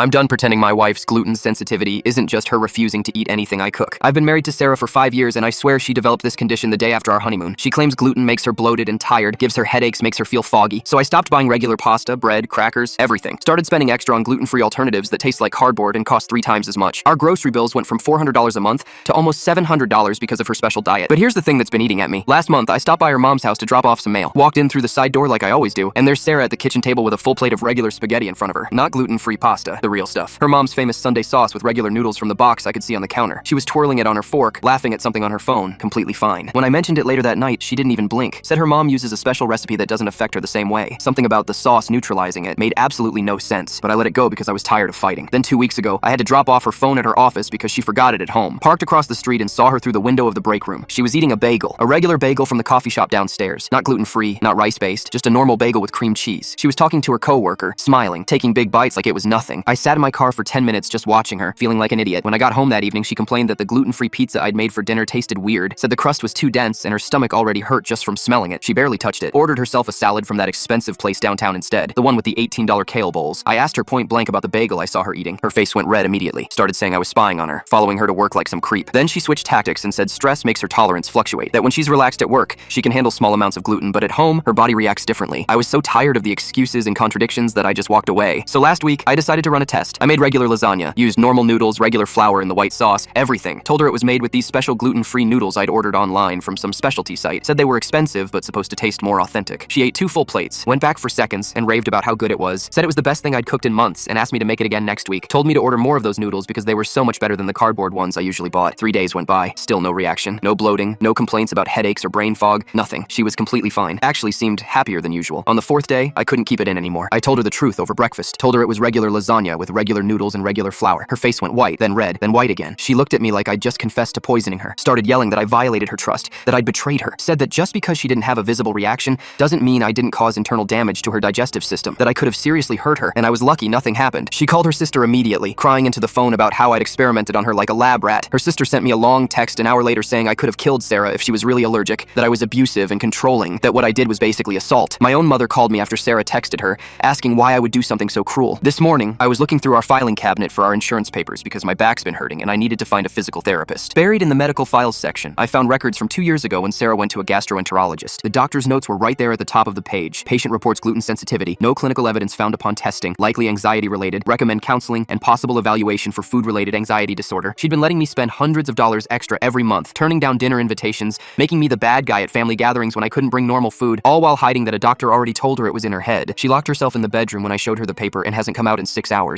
I'm done pretending my wife's gluten sensitivity isn't just her refusing to eat anything I cook. I've been married to Sarah for 5 years, and I swear she developed this condition the day after our honeymoon. She claims gluten makes her bloated and tired, gives her headaches, makes her feel foggy. So I stopped buying regular pasta, bread, crackers, everything. Started spending extra on gluten-free alternatives that taste like cardboard and cost 3 times as much. Our grocery bills went from $400 a month to almost $700 because of her special diet. But here's the thing that's been eating at me. Last month, I stopped by her mom's house to drop off some mail. Walked in through the side door like I always do, and there's Sarah at the kitchen table with a full plate of regular spaghetti in front of her. Not gluten-free pasta, the real stuff. Her mom's famous Sunday sauce with regular noodles from the box I could see on the counter. She was twirling it on her fork, laughing at something on her phone, completely fine. When I mentioned it later that night, she didn't even blink. Said her mom uses a special recipe that doesn't affect her the same way. Something about the sauce neutralizing it made absolutely no sense, but I let it go because I was tired of fighting. Then 2 weeks ago, I had to drop off her phone at her office because she forgot it at home. Parked across the street and saw her through the window of the break room. She was eating a bagel, a regular bagel from the coffee shop downstairs. Not gluten-free, not rice-based, just a normal bagel with cream cheese. She was talking to her coworker, smiling, taking big bites like it was nothing. I sat in my car for 10 minutes just watching her, feeling like an idiot. When I got home that evening, she complained that the gluten-free pizza I'd made for dinner tasted weird, said the crust was too dense and her stomach already hurt just from smelling it. She barely touched it. Ordered herself a salad from that expensive place downtown instead, the one with the $18 kale bowls. I asked her point blank about the bagel I saw her eating. Her face went red immediately. Started saying I was spying on her, following her to work like some creep. Then she switched tactics and said stress makes her tolerance fluctuate, that when she's relaxed at work, she can handle small amounts of gluten, but at home, her body reacts differently. I was so tired of the excuses and contradictions that I just walked away. So last week, I decided to run a test. I made regular lasagna, used normal noodles, regular flour in the white sauce, everything. Told her it was made with these special gluten-free noodles I'd ordered online from some specialty site. Said they were expensive, but supposed to taste more authentic. She ate 2 full plates, went back for seconds, and raved about how good it was. Said it was the best thing I'd cooked in months, and asked me to make it again next week. Told me to order more of those noodles because they were so much better than the cardboard ones I usually bought. 3 days went by, still no reaction. No bloating, no complaints about headaches or brain fog, nothing. She was completely fine. Actually seemed happier than usual. On the 4th day, I couldn't keep it in anymore. I told her the truth over breakfast. Told her it was regular lasagna with regular noodles and regular flour. Her face went white, then red, then white again. She looked at me like I'd just confessed to poisoning her. Started yelling that I violated her trust, that I'd betrayed her. Said that just because she didn't have a visible reaction doesn't mean I didn't cause internal damage to her digestive system, that I could have seriously hurt her, and I was lucky nothing happened. She called her sister immediately, crying into the phone about how I'd experimented on her like a lab rat. Her sister sent me a long text an hour later saying I could have killed Sarah if she was really allergic, that I was abusive and controlling, that what I did was basically assault. My own mother called me after Sarah texted her, asking why I would do something so cruel. This morning, I was looking through our filing cabinet for our insurance papers because my back's been hurting and I needed to find a physical therapist. Buried in the medical files section, I found records from 2 years ago when Sarah went to a gastroenterologist. The doctor's notes were right there at the top of the page. Patient reports gluten sensitivity, no clinical evidence found upon testing, likely anxiety-related, recommend counseling, and possible evaluation for food-related anxiety disorder. She'd been letting me spend hundreds of dollars extra every month, turning down dinner invitations, making me the bad guy at family gatherings when I couldn't bring normal food, all while hiding that a doctor already told her it was in her head. She locked herself in the bedroom when I showed her the paper and hasn't come out in 6 hours.